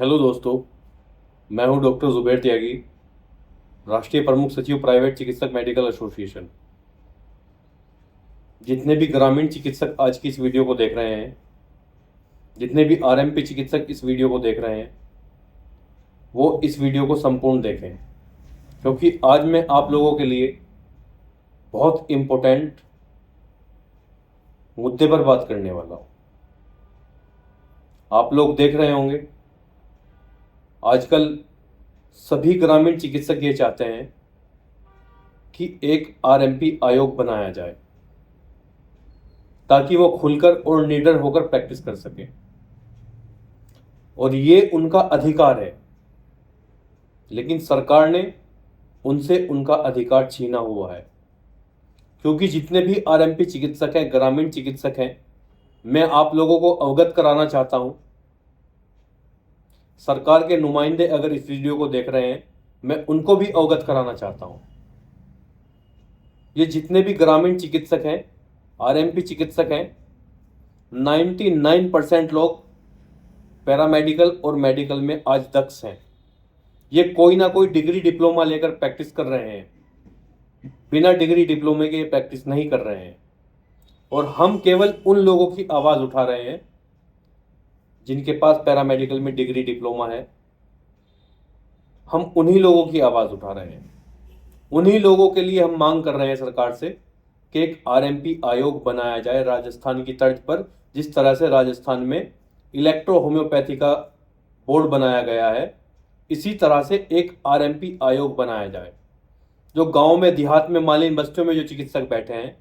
Hello दोस्तों, मैं हूं डॉक्टर जुबैर त्यागी, राष्ट्रीय प्रमुख सचिव प्राइवेट चिकित्सक मेडिकल एसोसिएशन। जितने भी ग्रामीण चिकित्सक आज की इस वीडियो को देख रहे हैं, जितने भी आरएमपी चिकित्सक इस वीडियो को देख रहे हैं, वो इस वीडियो को संपूर्ण देखें, क्योंकि आज मैं आप लोगों के लिए बहुत इम्पोर्टेंट मुद्दे पर बात करने वाला हूं। आप लोग देख रहे होंगे, आजकल सभी ग्रामीण चिकित्सक ये चाहते हैं कि एक आरएमपी आयोग बनाया जाए ताकि वो खुलकर और निडर होकर प्रैक्टिस कर सके, और ये उनका अधिकार है। लेकिन सरकार ने उनसे उनका अधिकार छीना हुआ है, क्योंकि जितने भी आरएमपी चिकित्सक हैं, ग्रामीण चिकित्सक हैं, मैं आप लोगों को अवगत कराना चाहता हूं। सरकार के नुमाइंदे अगर इस वीडियो को देख रहे हैं, मैं उनको भी अवगत कराना चाहता हूं। ये जितने भी ग्रामीण चिकित्सक हैं, आरएमपी चिकित्सक हैं, 99% लोग पैरामेडिकल और मेडिकल में आज दक्ष हैं। ये कोई ना कोई डिग्री डिप्लोमा लेकर प्रैक्टिस कर रहे हैं, बिना डिग्री डिप्लोमे के प्रैक्टिस नहीं कर रहे हैं। और हम केवल उन लोगों की आवाज़ उठा रहे हैं जिनके पास पैरामेडिकल में डिग्री डिप्लोमा है। हम उन्हीं लोगों की आवाज़ उठा रहे हैं, उन्हीं लोगों के लिए हम मांग कर रहे हैं सरकार से कि एक आरएमपी आयोग बनाया जाए राजस्थान की तर्ज पर। जिस तरह से राजस्थान में इलेक्ट्रो होम्योपैथी का बोर्ड बनाया गया है, इसी तरह से एक आरएमपी आयोग बनाया जाए। जो गांव में, देहात में, मालिन बस्तियों में जो चिकित्सक बैठे हैं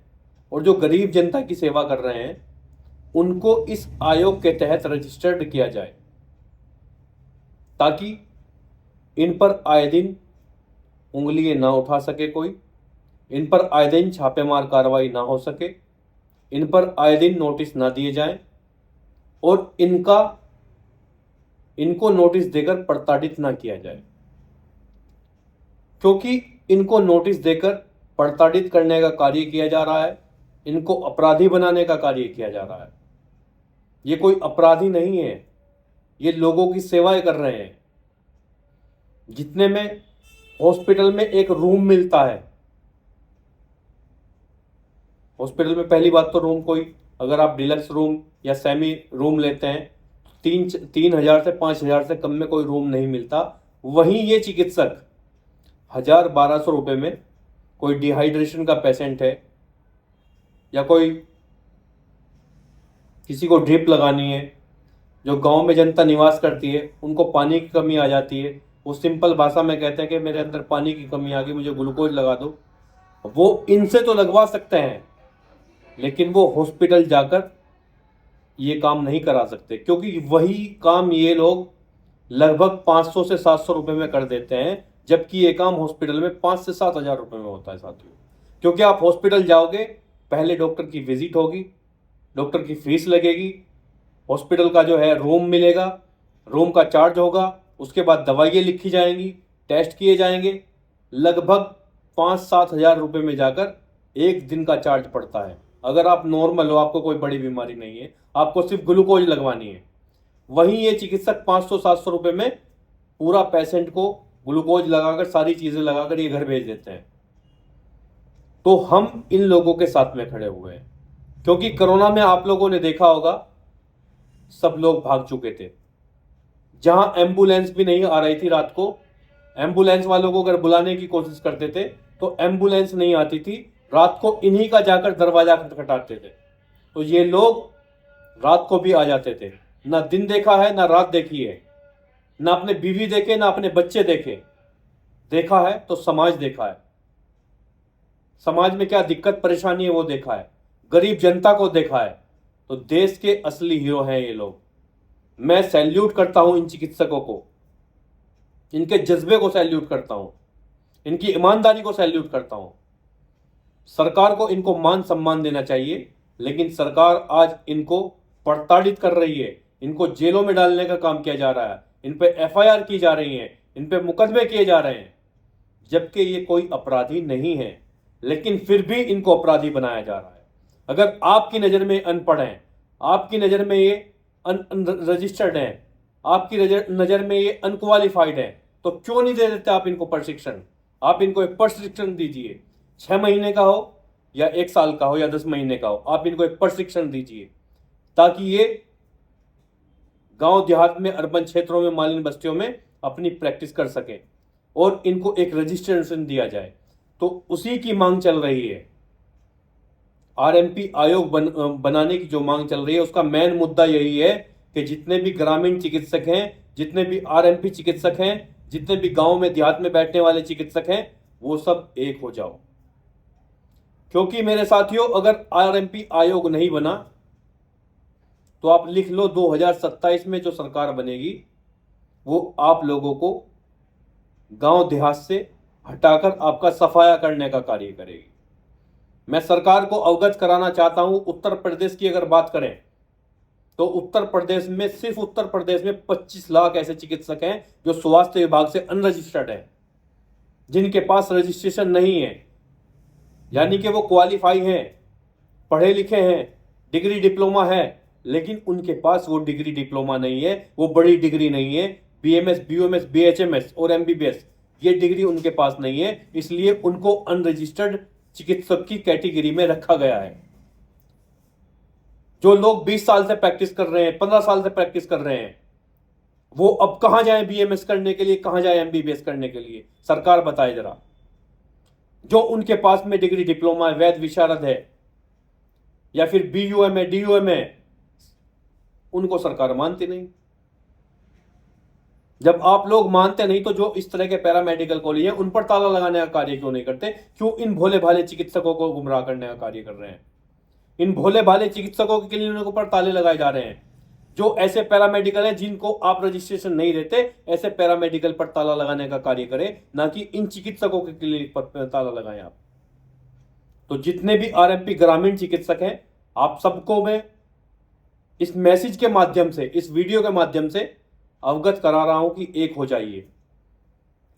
और जो गरीब जनता की सेवा कर रहे हैं, उनको इस आयोग के तहत रजिस्टर्ड किया जाए, ताकि इन पर आए दिन उंगलियां ना उठा सके कोई, इन पर आए दिन छापेमार कार्रवाई ना हो सके, इन पर आए दिन नोटिस ना दिए जाएं और इनको नोटिस देकर प्रताड़ित ना किया जाए। क्योंकि इनको नोटिस देकर प्रताड़ित करने का कार्य किया जा रहा है, इनको अपराधी बनाने का कार्य किया जा रहा है। ये कोई अपराधी नहीं है, ये लोगों की सेवाएं कर रहे हैं। जितने में हॉस्पिटल में एक रूम मिलता है, हॉस्पिटल में पहली बात तो रूम कोई, अगर आप डिलक्स रूम या सेमी रूम लेते हैं, 3,000 से 5,000 से कम में कोई रूम नहीं मिलता। वहीं ये चिकित्सक 1,000-1,200 रुपये में कोई डिहाइड्रेशन का पेशेंट है, या कोई किसी को ड्रिप लगानी है, जो गांव में जनता निवास करती है, उनको पानी की कमी आ जाती है, वो सिंपल भाषा में कहते हैं कि मेरे अंदर पानी की कमी आ गई, मुझे ग्लूकोज लगा दो। वो इनसे तो लगवा सकते हैं, लेकिन वो हॉस्पिटल जाकर ये काम नहीं करा सकते, क्योंकि वही काम ये लोग लगभग 500 से 700 रुपये में कर देते हैं, जबकि ये काम हॉस्पिटल में 5 से 7,000 रुपये में होता है साथियों। क्योंकि आप हॉस्पिटल जाओगे, पहले डॉक्टर की विजिट होगी, डॉक्टर की फीस लगेगी, हॉस्पिटल का जो है रूम मिलेगा, रूम का चार्ज होगा, उसके बाद दवाइयाँ लिखी जाएंगी, टेस्ट किए जाएंगे, लगभग 5-7 हज़ार रुपये में जाकर एक दिन का चार्ज पड़ता है। अगर आप नॉर्मल हो, आपको कोई बड़ी बीमारी नहीं है, आपको सिर्फ ग्लूकोज लगवानी है, वहीं ये चिकित्सक 500-700 रुपये में पूरा पेशेंट को ग्लूकोज लगाकर, सारी चीज़ें लगाकर ये घर भेज देते हैं। तो हम इन लोगों के साथ में खड़े हुए हैं, क्योंकि कोरोना में आप लोगों ने देखा होगा, सब लोग भाग चुके थे। जहां एम्बुलेंस भी नहीं आ रही थी रात को, एम्बुलेंस वालों को अगर बुलाने की कोशिश करते थे तो एम्बुलेंस नहीं आती थी, रात को इन्हीं का जाकर दरवाजा खटखटाते थे। तो ये लोग रात को भी आ जाते थे। ना दिन देखा है, ना रात देखी है, ना अपने बीवी देखे, ना अपने बच्चे देखे। देखा है तो समाज देखा है, समाज में क्या दिक्कत परेशानी है वो देखा है, गरीब जनता को देखा है। तो देश के असली हीरो हैं ये लोग। मैं सैल्यूट करता हूं इन चिकित्सकों को, इनके जज्बे को सैल्यूट करता हूं, इनकी ईमानदारी को सैल्यूट करता हूं। सरकार को इनको मान सम्मान देना चाहिए, लेकिन सरकार आज इनको प्रताड़ित कर रही है, इनको जेलों में डालने का काम किया जा रहा है, इन पे एफआईआर की जा रही है, इन पे मुकदमे किए जा रहे हैं, जबकि ये कोई अपराधी नहीं है, लेकिन फिर भी इनको अपराधी बनाया जा रहा है। अगर आपकी नज़र में अनपढ़ हैं, आपकी नज़र में ये रजिस्टर्ड हैं, आपकी नज़र में ये अनक्वालिफाइड है, तो क्यों नहीं दे देते आप इनको प्रशिक्षण? आप इनको एक प्रशिक्षण दीजिए, 6 महीने का हो या 1 साल का हो या 10 महीने का हो, आप इनको एक प्रशिक्षण दीजिए ताकि ये गांव देहात में, अर्बन क्षेत्रों में, मालिन बस्तियों में अपनी प्रैक्टिस कर सकें और इनको एक रजिस्ट्रेशन दिया जाए। तो उसी की मांग चल रही है। आरएमपी आयोग बनाने की जो मांग चल रही है, उसका मेन मुद्दा यही है कि जितने भी ग्रामीण चिकित्सक हैं, जितने भी आरएमपी चिकित्सक हैं, जितने भी गांव में देहात में बैठने वाले चिकित्सक हैं, वो सब एक हो जाओ। क्योंकि मेरे साथियों, अगर आरएमपी आयोग नहीं बना तो आप लिख लो 2027 में जो सरकार बनेगी वो आप लोगों को गांव देहात से हटाकर आपका सफाया करने का कार्य करेगी। मैं सरकार को अवगत कराना चाहता हूं, उत्तर प्रदेश की अगर बात करें तो उत्तर प्रदेश में, सिर्फ उत्तर प्रदेश में 25 लाख ऐसे चिकित्सक हैं जो स्वास्थ्य विभाग से अनरजिस्टर्ड हैं, जिनके पास रजिस्ट्रेशन नहीं है, यानी कि वो क्वालिफाई हैं, पढ़े लिखे हैं, डिग्री डिप्लोमा है, लेकिन उनके पास वो डिग्री डिप्लोमा नहीं है, वो बड़ी डिग्री नहीं है, बीएमएस, बीओएमएस, बीएचएमएस और एमबीबीएस, ये डिग्री उनके पास नहीं है, इसलिए उनको अनरजिस्टर्ड चिकित्सक की कैटेगरी में रखा गया है। जो लोग 20 साल से प्रैक्टिस कर रहे हैं, 15 साल से प्रैक्टिस कर रहे हैं, वो अब कहां जाएं बीएमएस करने के लिए, कहां जाएं एमबीबीएस करने के लिए? सरकार बताए जरा। जो उनके पास में डिग्री डिप्लोमा है, वैध विशारद है या फिर बीयूएम है, डीयूएम है, उनको सरकार मानती नहीं। जब आप लोग मानते नहीं तो जो इस तरह के पैरामेडिकल कॉलेज हैं उन पर ताला लगाने का कार्य क्यों नहीं करते? क्यों इन भोले भाले चिकित्सकों को गुमराह करने का कार्य कर रहे हैं? इन भोले भाले चिकित्सकों के क्लिनिकों पर ताले लगाए जा रहे हैं। जो ऐसे पैरामेडिकल हैं जिनको आप रजिस्ट्रेशन नहीं देते, ऐसे पैरामेडिकल पर ताला लगाने का कार्य करें, ना कि इन चिकित्सकों के क्लिनिक पर ताला लगाएं आप। तो जितने भी आरएमपी ग्रामीण चिकित्सक हैं, आप सबको मैं इस मैसेज के माध्यम से, इस वीडियो के माध्यम से अवगत करा रहा हूं कि एक हो जाइए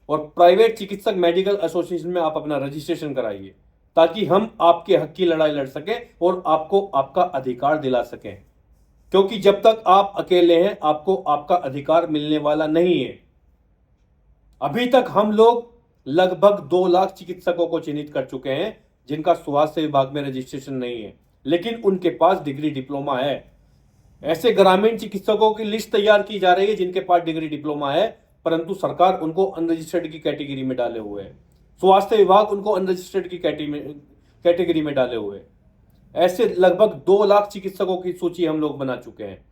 और प्राइवेट चिकित्सक मेडिकल एसोसिएशन में आप अपना रजिस्ट्रेशन कराइए, ताकि हम आपके हक की लड़ाई लड़ सकें और आपको आपका अधिकार दिला सकें। क्योंकि जब तक आप अकेले हैं, आपको आपका अधिकार मिलने वाला नहीं है। अभी तक हम लोग लगभग 2 लाख चिकित्सकों को चिन्हित कर चुके हैं जिनका स्वास्थ्य विभाग में रजिस्ट्रेशन नहीं है, लेकिन उनके पास डिग्री डिप्लोमा है। ऐसे ग्रामीण चिकित्सकों की लिस्ट तैयार की जा रही है जिनके पास डिग्री डिप्लोमा है, परंतु सरकार उनको अनरजिस्टर्ड की कैटेगरी में डाले हुए है। स्वास्थ्य विभाग उनको अनरजिस्टर्ड की कैटेगरी में डाले हुए है। ऐसे लगभग 2 लाख चिकित्सकों की सूची हम लोग बना चुके हैं।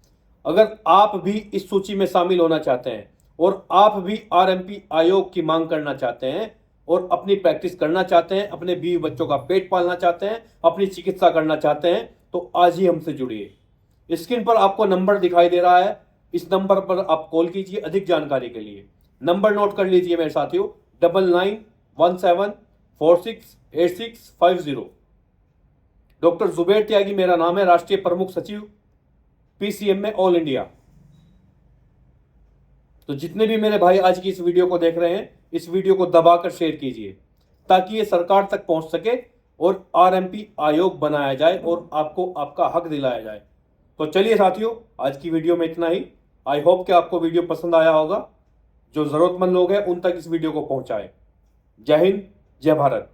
अगर आप भी इस सूची में शामिल होना चाहते हैं और आप भी आरएमपी आयोग की मांग करना चाहते हैं और अपनी प्रैक्टिस करना चाहते हैं, अपने बीवी बच्चों का पेट पालना चाहते हैं, अपनी चिकित्सा करना चाहते हैं, तो आज ही हमसे जुड़िए। स्क्रीन पर आपको नंबर दिखाई दे रहा है, इस नंबर पर आप कॉल कीजिए अधिक जानकारी के लिए। नंबर नोट कर लीजिए मेरे साथियों, 9917468650। डॉक्टर जुबैर त्यागी मेरा नाम है, राष्ट्रीय प्रमुख सचिव पीसीएम में ऑल इंडिया। तो जितने भी मेरे भाई आज की इस वीडियो को देख रहे हैं, इस वीडियो को दबाकर शेयर कीजिए ताकि ये सरकार तक पहुंच सके और आरएमपी आयोग बनाया जाए और आपको आपका हक दिलाया जाए। तो चलिए साथियों, आज की वीडियो में इतना ही। आई होप कि आपको वीडियो पसंद आया होगा। जो जरूरतमंद लोग हैं उन तक इस वीडियो को पहुंचाएं। जय हिंद, जय भारत।